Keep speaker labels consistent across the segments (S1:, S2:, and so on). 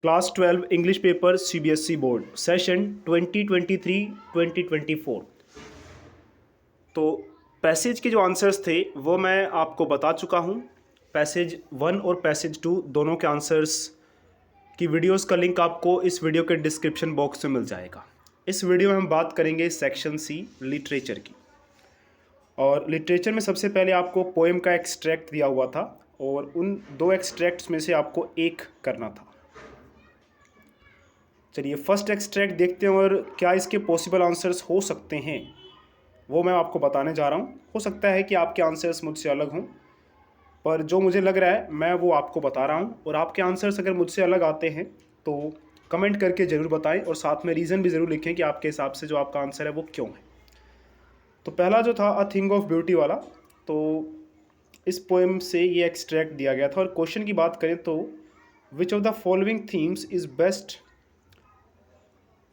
S1: Class 12 English paper CBSE board session 2023-2024। तो passage के जो आंसर्स थे वो मैं आपको बता चुका हूँ। पैसेज 1 और पैसेज 2 दोनों के आंसर्स की वीडियोस का लिंक आपको इस वीडियो के डिस्क्रिप्शन बॉक्स में मिल जाएगा। इस वीडियो में हम बात करेंगे सेक्शन सी लिटरेचर की। और लिटरेचर में सबसे पहले आपको पोएम का एक्सट्रैक्ट दिया हुआ था और उन दो एक्सट्रैक्ट्स में से आपको एक करना था। चलिए फर्स्ट एक्सट्रैक्ट देखते हैं और क्या इसके पॉसिबल आंसर्स हो सकते हैं वो मैं आपको बताने जा रहा हूँ। हो सकता है कि आपके आंसर्स मुझसे अलग हों, पर जो मुझे लग रहा है मैं वो आपको बता रहा हूँ। और आपके आंसर्स अगर मुझसे अलग आते हैं तो कमेंट करके ज़रूर बताएं और साथ में रीज़न भी ज़रूर लिखें कि आपके हिसाब से जो आपका आंसर है वो क्यों है। तो पहला जो था अ थिंग ऑफ ब्यूटी वाला, तो इस पोएम से ये एक्सट्रैक्ट दिया गया था। और क्वेश्चन की बात करें तो विच of the following themes is best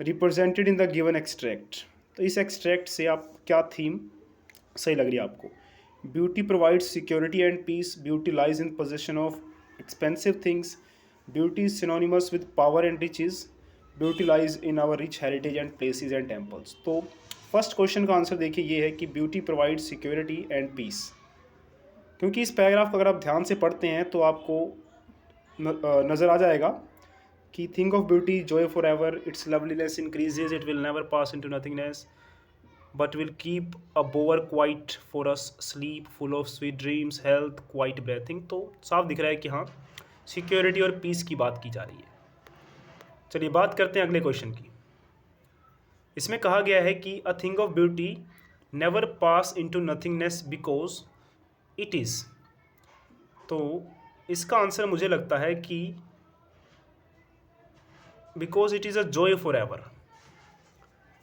S1: represented in the given extract. तो इस एक्सट्रैक्ट से आप क्या थीम सही लग रही है आपको। Beauty provides security and peace, beauty lies in possession of expensive things, beauty is synonymous with power and riches, beauty lies in our rich heritage and places and temples. तो first question का answer देखिए ये है कि beauty provides security and peace. क्योंकि इस paragraph को अगर आप ध्यान से पढ़ते हैं तो आपको नज़र आ जाएगा कि think of beauty joy for ever, its loveliness increases, it will never pass into nothingness but will keep a bower quiet for us, sleep full of sweet dreams, health quiet breathing. तो साफ दिख रहा है कि हाँ security और piece की बात की जा रही है। चलिए बात करते हैं अगले क्वेश्चन की। इसमें कहा गया है कि a thing of beauty never pass into nothingness because it is. तो इसका आंसर मुझे लगता है कि because it is a joy for ever,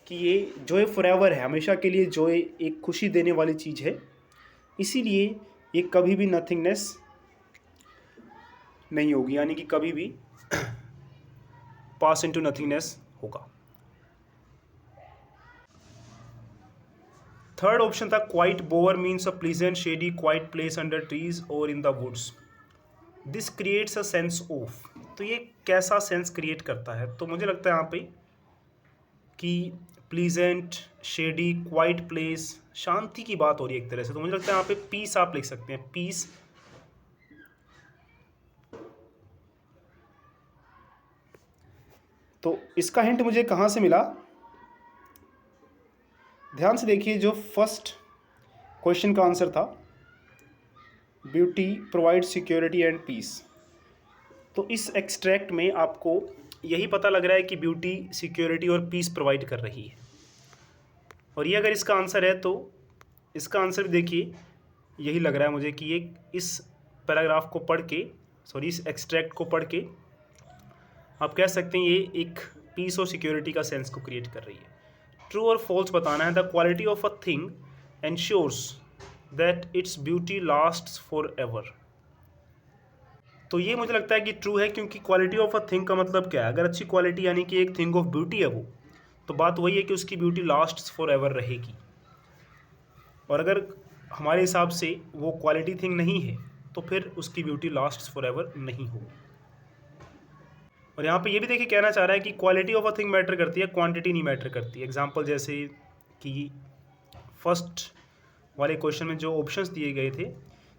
S1: कि ये जॉय फॉर एवर है, हमेशा के लिए जॉय एक खुशी देने वाली चीज़ है, इसीलिए ये कभी भी नथिंगनेस नहीं होगी, यानी कि कभी भी पास इनटू नथिंगनेस होगा। थर्ड ऑप्शन था quite bower means a pleasant shady quiet place under trees और in the woods, this creates a sense of. तो ये कैसा सेंस क्रिएट करता है, तो मुझे लगता है यहाँ पे कि प्लीजेंट शेडी क्वाइट प्लेस, शांति की बात हो रही है एक तरह से। तो मुझे लगता है यहाँ पे पीस आप लिख सकते हैं, पीस। तो इसका हिंट मुझे कहाँ से मिला, ध्यान से देखिए। जो फर्स्ट क्वेश्चन का आंसर था beauty provide security and peace, तो इस एक्सट्रैक्ट में आपको यही पता लग रहा है कि ब्यूटी सिक्योरिटी और पीस प्रोवाइड कर रही है। और ये अगर इसका आंसर है तो इसका आंसर भी देखिए यही लग रहा है मुझे कि ये इस पैराग्राफ को पढ़ के, सॉरी इस एक्सट्रैक्ट को पढ़ के आप कह सकते हैं ये एक पीस और सिक्योरिटी का सेंस को क्रिएट कर रही है। ट्रू और फॉल्स बताना है। The quality of a thing ensures that its beauty lasts for ever. तो ये मुझे लगता है कि ट्रू है, क्योंकि क्वालिटी ऑफ अ थिंग का मतलब क्या है, अगर अच्छी क्वालिटी यानी कि एक थिंग ऑफ ब्यूटी है वो, तो बात वही है कि उसकी ब्यूटी लास्ट्स फॉर एवर रहेगी। और अगर हमारे हिसाब से वो क्वालिटी थिंग नहीं है तो फिर उसकी ब्यूटी लास्ट्स फॉर एवर नहीं होगी। और यहाँ पे ये भी देखिए कहना चाह रहा है कि quality of a thing matter करती है, क्वांटिटी नहीं मैटर करती। एग्जांपल जैसे कि फर्स्ट वाले क्वेश्चन में जो ऑप्शंस दिए गए थे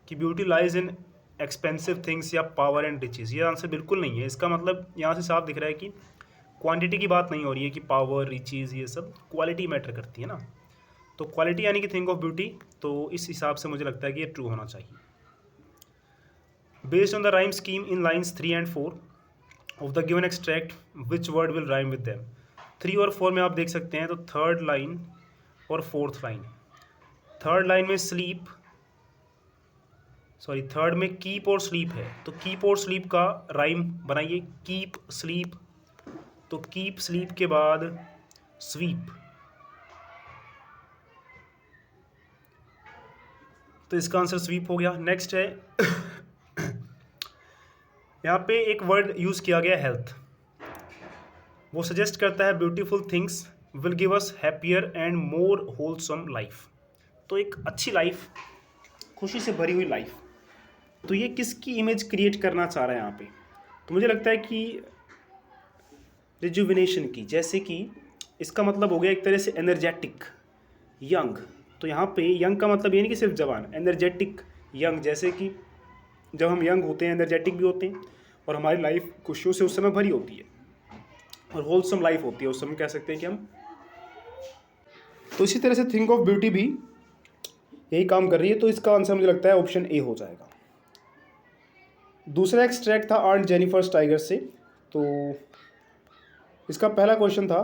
S1: कि ब्यूटी लाइज इन एक्सपेंसिव थिंग्स या पावर एंड रिचेज, ये आंसर बिल्कुल नहीं है। इसका मतलब यहाँ से साफ दिख रहा है कि क्वांटिटी की बात नहीं हो रही है कि पावर रिचेज ये सब, क्वालिटी मैटर करती है ना। तो क्वालिटी यानी कि थिंग ऑफ ब्यूटी, तो इस हिसाब से मुझे लगता है कि ये ट्रू होना चाहिए। Based on the rhyme scheme in lines 3 and 4 of the given extract which word will rhyme with them. 3 और 4 में आप देख सकते हैं, तो थर्ड लाइन और फोर्थ लाइन। थर्ड लाइन में स्लीप, सॉरी थर्ड में कीप और स्लीप है, तो कीप और स्लीप का राइम बनाइए, कीप स्लीप। तो कीप स्लीप के बाद स्वीप, तो इसका आंसर स्वीप हो गया। नेक्स्ट है यहाँ पे एक वर्ड यूज़ किया गया हेल्थ, वो सजेस्ट करता है beautiful things will give us happier and more wholesome life. तो एक अच्छी लाइफ, खुशी से भरी हुई लाइफ, तो ये किसकी इमेज क्रिएट करना चाह रहा है यहाँ पे। तो मुझे लगता है कि रिजुविनेशन की, जैसे कि इसका मतलब हो गया एक तरह से एनर्जेटिक, यंग। तो यहाँ पे यंग का मतलब ये नहीं कि सिर्फ जवान, एनर्जेटिक यंग, जैसे कि जब हम यंग होते हैं एनर्जेटिक भी होते हैं और हमारी लाइफ खुशियों से उस समय भरी होती है और होलसम लाइफ होती है उस समय, कह सकते हैं कि हम। तो इसी तरह से थिंक ऑफ ब्यूटी भी यही काम कर रही है। तो इसका आंसर मुझे लगता है ऑप्शन ए हो जाएगा। दूसरा एक्सट्रैक्ट था आंट जेनिफर्स टाइगर से। तो इसका पहला क्वेश्चन था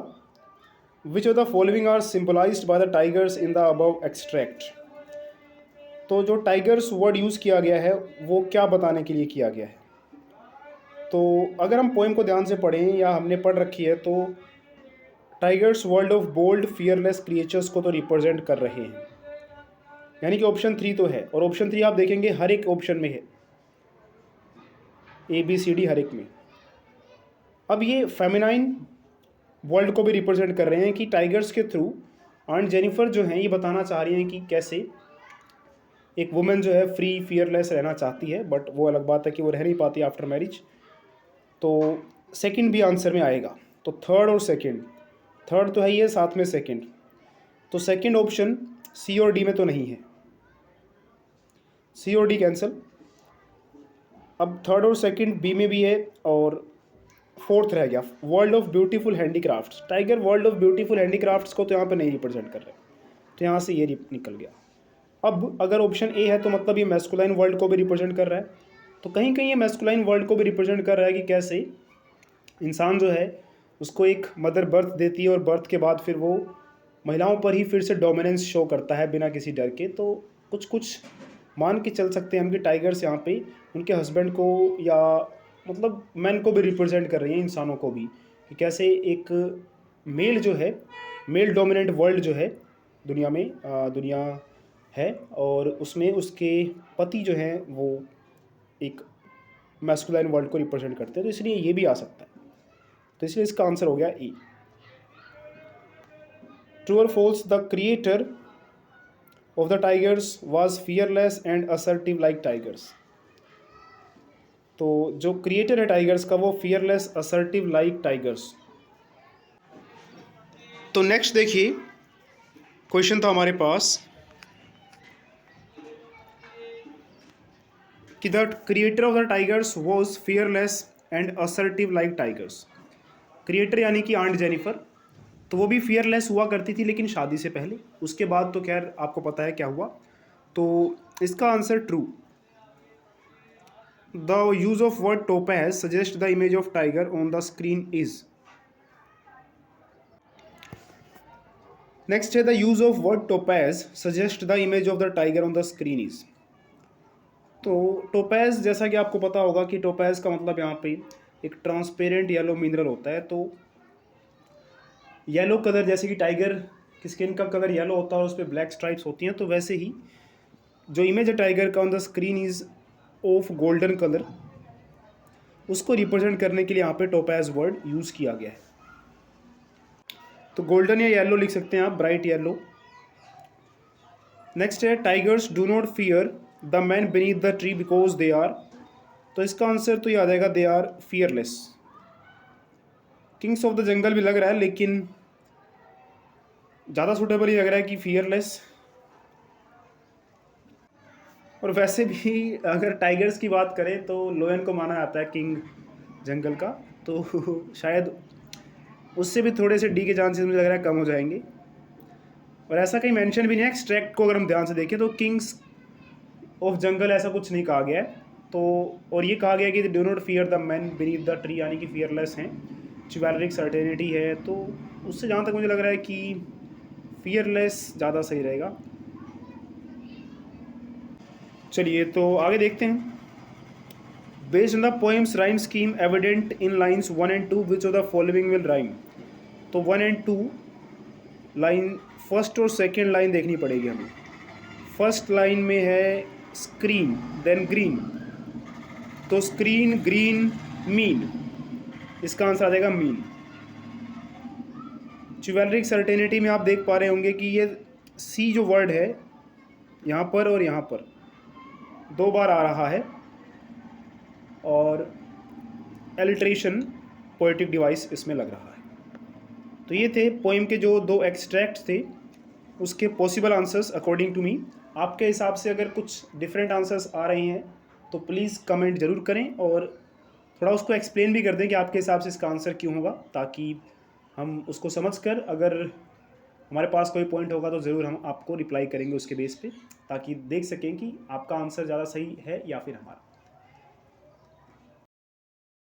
S1: which of the following are symbolised by the tigers in the above extract. तो जो टाइगर्स वर्ड यूज़ किया गया है वो क्या बताने के लिए किया गया है। तो अगर हम पोएम को ध्यान से पढ़ें या हमने पढ़ रखी है तो tigers world of bold fearless creatures को तो रिप्रेजेंट कर रहे हैं, यानी कि ऑप्शन 3 तो है। और ऑप्शन 3 आप देखेंगे हर एक ऑप्शन में है, ABCD हर एक में। अब ये फेमिनाइन वर्ल्ड को भी रिप्रेजेंट कर रहे हैं कि टाइगर्स के थ्रू आंट जेनिफर जो हैं ये बताना चाह रही हैं कि कैसे एक वुमेन जो है फ्री फियरलेस रहना चाहती है, बट वो अलग बात है कि वो रह नहीं पाती आफ्टर मैरिज। तो सेकंड भी आंसर में आएगा। तो थर्ड और सेकंड, थर्ड तो है ही है, साथ में सेकंड, तो सेकंड ऑप्शन सी और डी में तो नहीं है, सी और डी कैंसिल। अब थर्ड और सेकंड बी में भी है और फोर्थ रह गया world of beautiful handicrafts. Tiger world of beautiful handicrafts को तो यहाँ पे नहीं रिप्रेजेंट कर रहे, तो यहाँ से ये निकल गया। अब अगर ऑप्शन ए है तो मतलब ये मैस्कुलाइन वर्ल्ड को भी रिप्रेजेंट कर रहा है। तो कहीं कहीं ये मैस्कुलाइन वर्ल्ड को भी रिप्रेजेंट कर रहा है कि कैसे इंसान जो है उसको एक मदर बर्थ देती है और बर्थ के बाद फिर वो महिलाओं पर ही फिर से डोमिनेंस शो करता है बिना किसी डर के। तो कुछ कुछ मान के चल सकते हैं हम कि टाइगर्स यहाँ पे उनके हस्बैंड को या मतलब मैन को भी रिप्रेजेंट कर रही हैं, इंसानों को भी, कि कैसे एक मेल जो है, मेल डोमिनेंट वर्ल्ड जो है दुनिया है और उसमें उसके पति जो हैं वो एक मैस्कुलाइन वर्ल्ड को रिप्रेजेंट करते हैं। तो इसलिए ये भी आ सकता है। तो इसलिए इसका आंसर हो गया ए। ट्रू और false, the creator of the tigers was fearless and assertive like tigers. तो जो क्रिएटर है टाइगर्स का वो फियरलेस असर्टिव लाइक टाइगर्स। तो नेक्स्ट देखिए क्वेश्चन था हमारे पास कि the creator of the tigers was fearless and assertive like tigers. Creator यानी कि आंट जेनिफर, तो वो भी फियरलेस हुआ करती थी लेकिन शादी से पहले। उसके बाद तो खैर आपको पता है क्या हुआ। तो इसका answer true. The use of word topaz suggest the image of tiger on the screen is. Next है the use of word topaz suggest the image of the tiger on the screen is. तो topaz जैसा कि आपको पता होगा कि topaz का मतलब यहाँ पे एक ट्रांसपेरेंट येलो मिनरल होता है। तो येलो कलर, जैसे कि टाइगर की स्किन का कलर येलो होता है और उस पर ब्लैक स्ट्राइप्स होती हैं, तो वैसे ही जो इमेज है टाइगर का on the screen is of golden colour, उसको रिप्रेजेंट करने के लिए यहाँ पे टोपैज वर्ड यूज़ किया गया है। तो गोल्डन या येलो लिख सकते हैं आप, ब्राइट येलो। नेक्स्ट है tigers do not fear the man beneath the tree because they are. तो इसका आंसर तो ये आ जाएगा they are fearless. Kings of the jungle भी लग रहा है लेकिन ज़्यादा सूटेबल ही लग रहा है कि फियरलेस। और वैसे भी अगर टाइगर्स की बात करें तो लोयन को माना जाता है किंग जंगल का, तो शायद उससे भी थोड़े से डी के चांसेस मुझे लग रहा है कम हो जाएंगे। और ऐसा कहीं मेंशन भी नहीं है एक्सट्रैक्ट को, अगर हम ध्यान से देखें तो किंग्स ऑफ जंगल ऐसा कुछ नहीं कहा गया है। तो और ये कहा गया कि do not fear the man beneath the tree, यानी कि फियरलेस हैं, चिवैलरिक सर्टेनिटी है। तो उससे जहाँ तक मुझे लग रहा है कि फियरलेस ज़्यादा सही रहेगा। चलिए तो आगे देखते हैं। Based on the poems rhyme scheme evident in lines 1 and 2 which of the following will rhyme. तो 1 and 2 लाइन, फर्स्ट और सेकेंड लाइन देखनी पड़ेगी हमें। फर्स्ट लाइन में है स्क्रीन देन ग्रीन, तो स्क्रीन ग्रीन मीन, इसका आंसर आ जाएगा मीन। चिवैलरिक सर्टेनिटी में आप देख पा रहे होंगे कि ये सी जो वर्ड है यहाँ पर और यहाँ पर 2 बार आ रहा है, और एल्ट्रेशन पोएटिक डिवाइस इसमें लग रहा है। तो ये थे पोइम के जो 2 एक्सट्रैक्ट थे, उसके possible answers according to me. आपके हिसाब से अगर कुछ डिफरेंट आंसर्स आ रहे हैं तो प्लीज़ कमेंट ज़रूर करें, और थोड़ा उसको एक्सप्लेन भी कर दें कि आपके हिसाब से इसका आंसर क्यों होगा, ताकि हम उसको समझकर अगर हमारे पास कोई पॉइंट होगा तो ज़रूर हम आपको रिप्लाई करेंगे उसके बेस पे, ताकि देख सकें कि आपका आंसर ज़्यादा सही है या फिर हमारा।